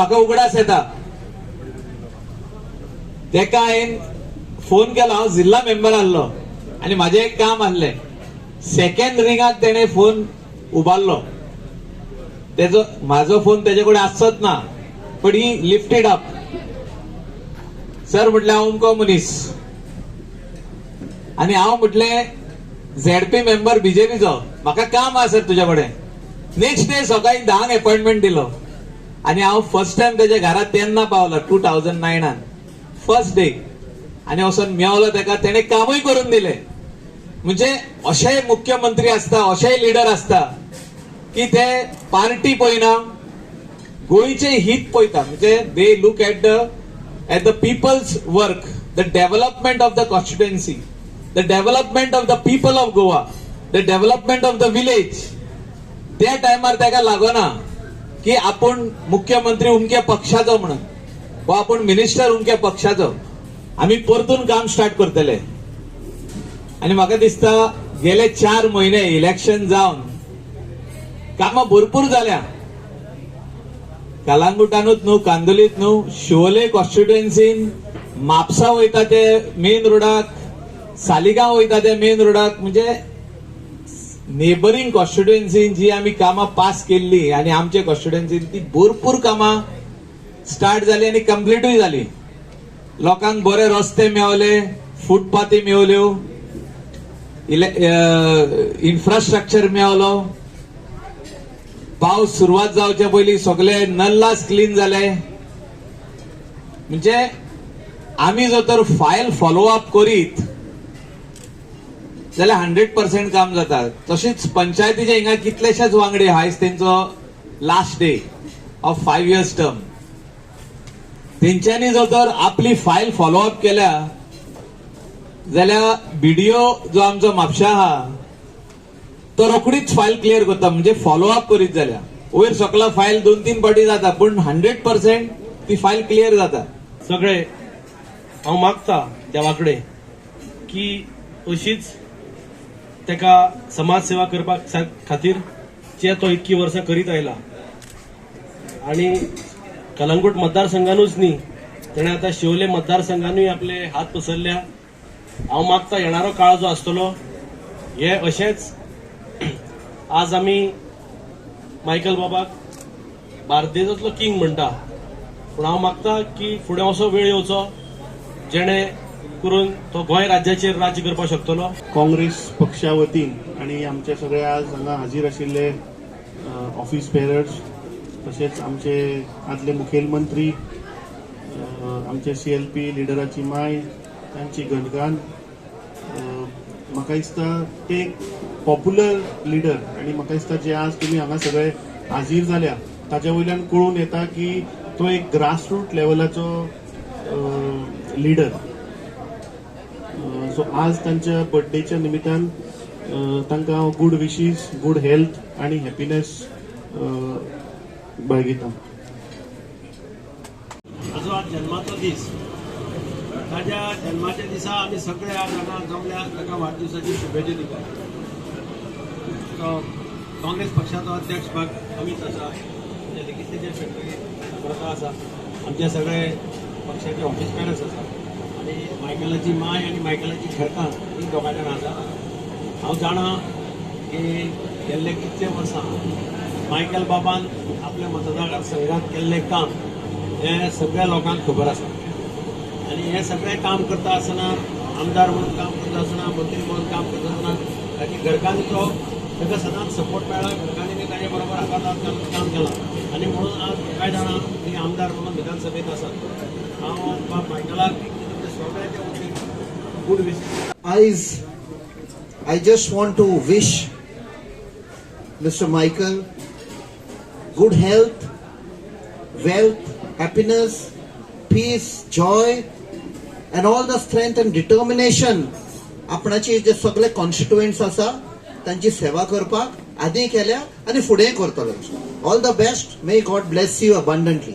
म्हाका उगडास येता. तेका हांवें फोन केलो. हांव जिल्हा मेंबर आहलो आनी म्हाजें एक काम आहलें. सेकंड रिंगाक तेणे फोन उबारलो. तेजो म्हाजो फोन तेजे कडेन आसचोच ना, but he lifted up. Sir म्हटलें हांव अमको मनीस आनी हांव म्हटलें झेडपी मेंबर बीजेपीचो, म्हाका काम आसा सर तुजे कडेन. नेक्स्ट डे सकाळी 10 अपॉइंटमेंट दिलो आनी हांव फर्स्ट टाइम तेज्या घरा तेन्ना पावलो 2009 फर्स्ट डे. आनी वचून मेवलो तेका. तेणे कामूय करून दिलें. म्हणजे अशेय मुख्यमंत्री आसता, अशेय लिडर आसता की ते पार्टी पळयना, गोंयचे हित पळयता. म्हणजे they look at the people's work, the development of the constituency, the development of the people of Goa, the development of the village. त्या टायमार तेका लागना की आपण मुख्यमंत्री उमके पक्षाचो म्हणून वा आपण मिनिस्टर उमके पक्षाचो. आम्ही परतून काम स्टार्ट करतले. आणि म्हाका दिसता गेले 4 महिने इलेक्शन जावन कामां भरपूर जाल्या. कलांगुटानूच न्हू, कांदोलीत न्हू, शिवोले कॉन्स्टिट्युएन्सीन म्हापसा वयता ते मेन रोडाक, सालिगांव वयता ते मेन रोडाक. म्हणजे नेबरिंग कॉन्स्टिट्युएन्सीन जी आमी कामां पास केल्ली आनी आमचे कॉन्स्टिट्युएन्सीन ती भरपूर कामां स्टार्ट जाली आनी कंप्लीटूय जाली. लोकांक बरे रस्ते मेवले, फुटपाथी मेवल्यो, इन्फ्रास्ट्रक्चर मेवलो. पावस सुरवात जावचे पयलीं सगळे नल्लास क्लीन जाले. म्हणजे आमी जर तर फायल फॉलोअप करीत जाल्यार 100% काम जाता. तशीच पंचायतीचे हिंगा कितलेशेच वांगडी आयज तेंचो last day of 5 years term. तेंच्यांनी जर तर आपली फायल फॉलोअप केल्या जाल्यार बीडीओ जो आमचो म्हापशा आहा तो रोखडीच फायल क्लियर करता. म्हणजे फॉलोअप करीत जाल्यार वयर सकला फायल 2-3 फावटी जाता पण 100% ती फायल क्लियर जाता. सगळे हांव मागता देवाकडे की अशीच तेका समाज सेवा करपाक खातीर जे तो इतकी वर्सां करीत आयला. आणि कलंगूट मतदारसंघानूच न्ही, तेणें आतां शिवोले मतदारसंघानूय आपले हात पसरल्या. हांव मागता येणारो काळ जो आसतलो हे अशेंच. आज आमी मायकल बाबाक बार्देजांतलो किंग म्हणटा, पूण हांव मागता की फुडें असो वेळ येवचो जेणे करून तो गोंय राज्याचेर राज्य करपाक शकतलो. काँग्रेस पक्षा वतीन आणि आमचे सगळे आज हांगा हाजीर आशिल्ले ऑफिस बेरर्स, तशेंच आमचे आदले मुखेलमंत्री, आमचे CLP लिडराची माय, तांची घणघाण. म्हाका दिसता ते एक पॉप्युलर लिडर आनी म्हाका दिसता जे आज तुमी हांगा सगळे हाजीर जाल्या ताच्या वयल्यान कळून येता की तो एक ग्रासरूट लेवलाचो लिडर. सो आज तांच्या बर्थडेच्या निमित्तान तांकां गूड विशीज, गूड हेल्थ आनी हॅपीनेस बाळगिता. ताजो आज जन्माचो दीस. ताज्या जन्माच्या दिसा आमी सगळे आज हांगा जमल्या ताका वाडदिवसाची शुभेच्छा दितात. तो काँग्रेस पक्षाचो अध्यक्ष भाग अमित आसा, लेगीत तेजे फॅक्टरी प्रथा आसा, आमचे सगळे पक्षाचे ऑफिस बेरर्स आसा आनी मायकलाची माय आनी मायकलाची घरकां ही दोगां जाणां आसा. हांव जाणा की गेल्ले कितले वर्सां मायकल बाबान आपल्या मतदार संघात केल्लें काम हें सगळ्या लोकांक खबर आसा. आनी हें सगळें काम करता आसतना, आमदार म्हणून काम करता आसतना, मंत्री म्हणून काम करता आसतना ताची घरकान्नीचो ताका सदांच सपोर्ट मेळ्ळा. घरकान्नींनी ताचे बरोबर हातांत काम केलां आनी म्हणून आज कांय जाणां ती आमदार म्हणून विधानसभेत आसात. हांव मायकलाक सगळ्याच्या वतीन good wish. I just want to wish Mr. Michael good health, wealth, happiness, peace, joy and all the strength and determination आपणाचे जे सगळे कॉन्स्टिट्युएंट्स आसा तांची सेवा करपाक आदी केल्या आनी फुडें करतलो. All the best. May God bless you अबंडंटली.